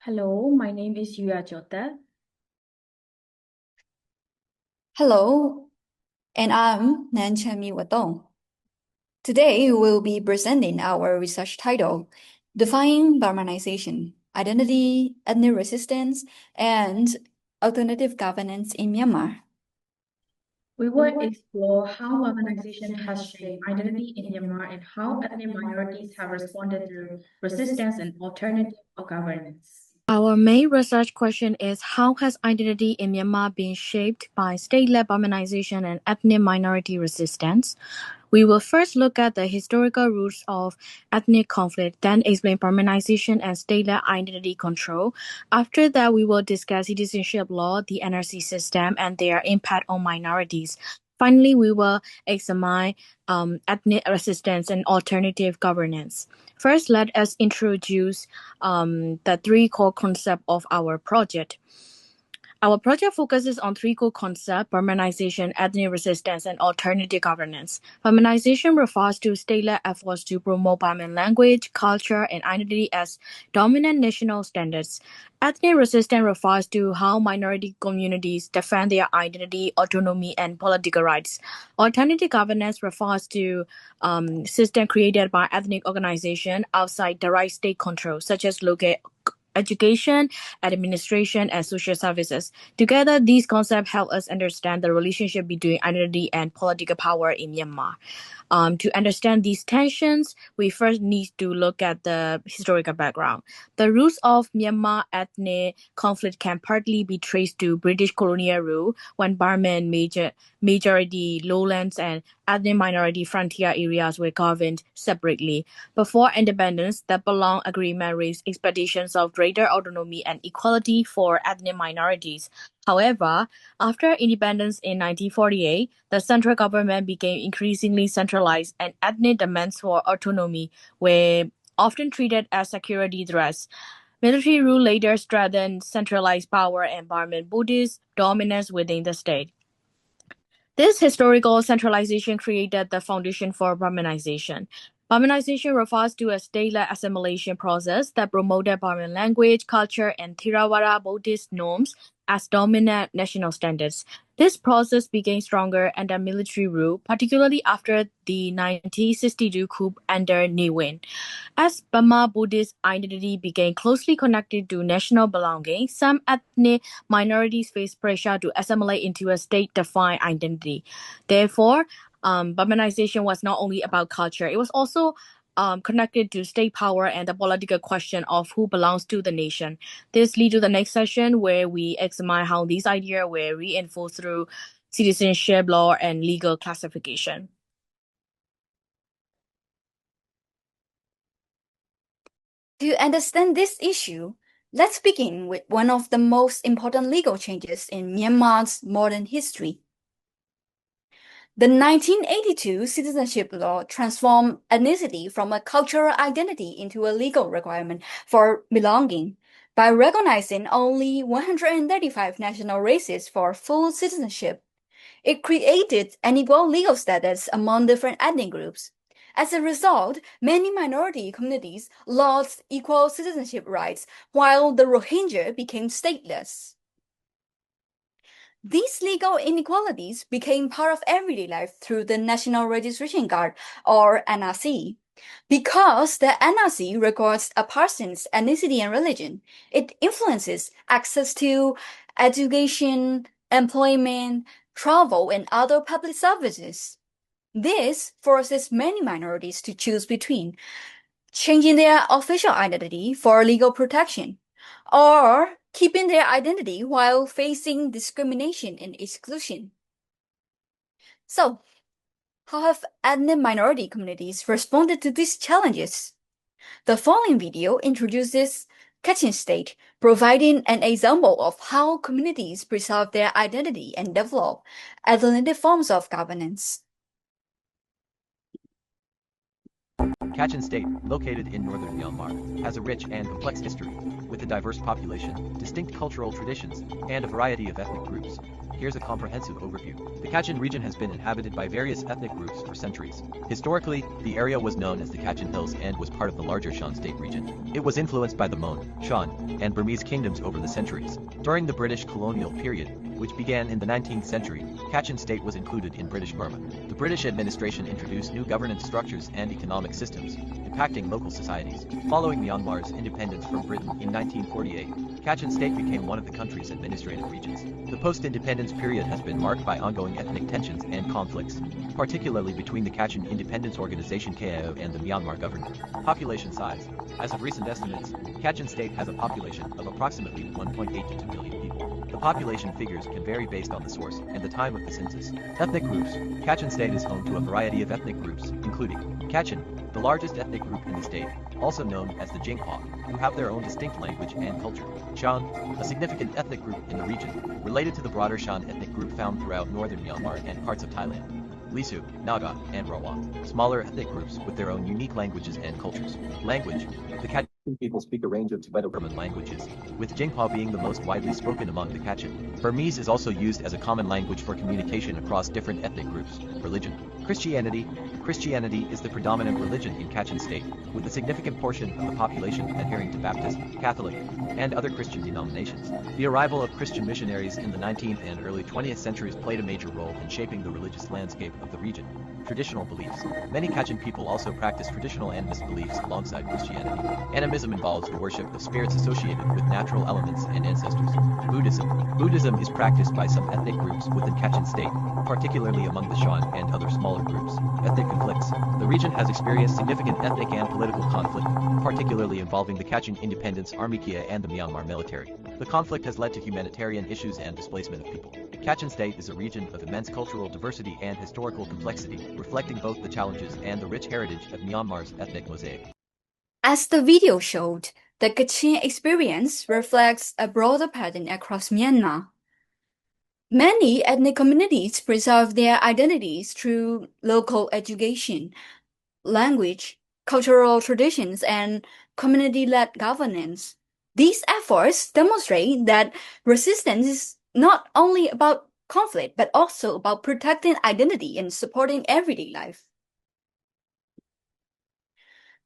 Hello, my name is Yuya Jota. Hello, and I'm Nanchami Wadong. Today, we'll be presenting our research title, Defying Burmanization, Identity, Ethnic Resistance, and Alternative Governance in Myanmar. We will explore how urbanization has shaped identity in Myanmar and how ethnic minorities have responded through resistance and alternative governance. Our main research question is how has identity in Myanmar been shaped by state-led urbanization and ethnic minority resistance? We will first look at the historical roots of ethnic conflict, then explain urbanization and state-led identity control. After that, we will discuss citizenship law, the NRC system, and their impact on minorities. Finally, we will examine ethnic resistance and alternative governance. First, let us introduce the three core concepts of our project. Our project focuses on three core concepts: Burmanization, ethnic resistance, and alternative governance. Burmanization refers to state-led efforts to promote Burman language, culture, and identity as dominant national standards. Ethnic resistance refers to how minority communities defend their identity, autonomy, and political rights. Alternative governance refers to systems created by ethnic organizations outside direct state control, such as local education, administration, and social services. Together, these concepts help us understand the relationship between identity and political power in Myanmar. To understand these tensions, we first need to look at the historical background. The roots of Myanmar ethnic conflict can partly be traced to British colonial rule when Burman majority lowlands and ethnic minority frontier areas were governed separately. Before independence, the Balong Agreement raised expectations of greater autonomy and equality for ethnic minorities. However, after independence in 1948, the central government became increasingly centralized and ethnic demands for autonomy were often treated as security threats. Military rule later strengthened centralized power and Burman Buddhist dominance within the state. This historical centralization created the foundation for Burmanization. Burmanization refers to a state-led assimilation process that promoted Burman language, culture, and Theravada Buddhist norms as dominant national standards. This process became stronger under military rule, particularly after the 1962 coup under Ne Win. As Burma Buddhist identity became closely connected to national belonging, some ethnic minorities faced pressure to assimilate into a state-defined identity. Therefore, Burmanization was not only about culture, it was also connected to state power and the political question of who belongs to the nation. This leads to the next session where we examine how these ideas were reinforced through citizenship law and legal classification. To understand this issue, let's begin with one of the most important legal changes in Myanmar's modern history. The 1982 citizenship law transformed ethnicity from a cultural identity into a legal requirement for belonging. By recognizing only 135 national races for full citizenship, it created an equal legal status among different ethnic groups. As a result, many minority communities lost equal citizenship rights, while the Rohingya became stateless. These legal inequalities became part of everyday life through the National Registration Card, or NRC. Because the NRC records a person's ethnicity and religion, it influences access to education, employment, travel, and other public services. This forces many minorities to choose between changing their official identity for legal protection, or keeping their identity while facing discrimination and exclusion. So, how have ethnic minority communities responded to these challenges? The following video introduces Kachin State, providing an example of how communities preserve their identity and develop alternative forms of governance. Kachin State, located in northern Myanmar, has a rich and complex history. with a diverse population, distinct cultural traditions, and a variety of ethnic groups. Here's a comprehensive overview. The Kachin region has been inhabited by various ethnic groups for centuries. Historically, the area was known as the Kachin Hills and was part of the larger Shan state region. It was influenced by the Mon, Shan, and Burmese kingdoms over the centuries. During the British colonial period, which began in the 19th century, Kachin state was included in British Burma. The British administration introduced new governance structures and economic systems, impacting local societies. Following Myanmar's independence from Britain in 1948, Kachin state became one of the country's administrative regions. The post-independence period has been marked by ongoing ethnic tensions and conflicts, particularly between the Kachin Independence Organization KIO and the Myanmar government. Population size. As of recent estimates, Kachin state has a population of approximately 1.8 to 2 million people. The population figures can vary based on the source and the time of the census. Ethnic groups. Kachin state is home to a variety of ethnic groups, including Kachin, the largest ethnic group in the state, also known as the Jingpo, who have their own distinct language and culture. Shan, a significant ethnic group in the region, related to the broader Shan ethnic group found throughout northern Myanmar and parts of Thailand. Lisu, Naga, and Rawa, smaller ethnic groups with their own unique languages and cultures. Language. The Kachin people speak a range of Tibeto-Burman languages, with Jingpo being the most widely spoken among the Kachin. Burmese is also used as a common language for communication across different ethnic groups. Religion. Christianity. Christianity is the predominant religion in Kachin state, with a significant portion of the population adhering to Baptist, Catholic, and other Christian denominations. The arrival of Christian missionaries in the 19th and early 20th centuries played a major role in shaping the religious landscape of the region. Traditional beliefs. Many Kachin people also practice traditional animist beliefs alongside Christianity. Animism involves the worship of spirits associated with natural elements and ancestors. Buddhism. Buddhism is practiced by some ethnic groups within Kachin state, particularly among the Shan and other smaller groups. Ethnic conflicts. The region has experienced significant ethnic and political conflict, particularly involving the Kachin Independence Army KIA and the Myanmar military. The conflict has led to humanitarian issues and displacement of people. Kachin state is a region of immense cultural diversity and historical complexity, reflecting both the challenges and the rich heritage of Myanmar's ethnic mosaic. As the video showed, the Kachin experience reflects a broader pattern across Myanmar. Many ethnic communities preserve their identities through local education, language, cultural traditions, and community-led governance. These efforts demonstrate that resistance is not only about conflict, but also about protecting identity and supporting everyday life.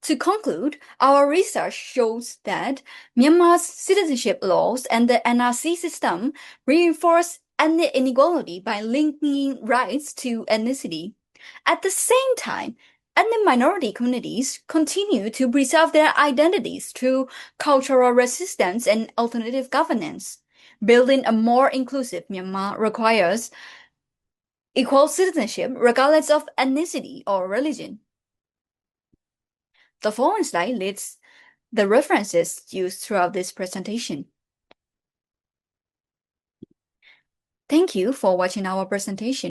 To conclude, our research shows that Myanmar's citizenship laws and the NRC system reinforce ethnic inequality by linking rights to ethnicity. At the same time, ethnic minority communities continue to preserve their identities through cultural resistance and alternative governance. Building a more inclusive Myanmar requires equal citizenship regardless of ethnicity or religion. The following slide lists the references used throughout this presentation. Thank you for watching our presentation.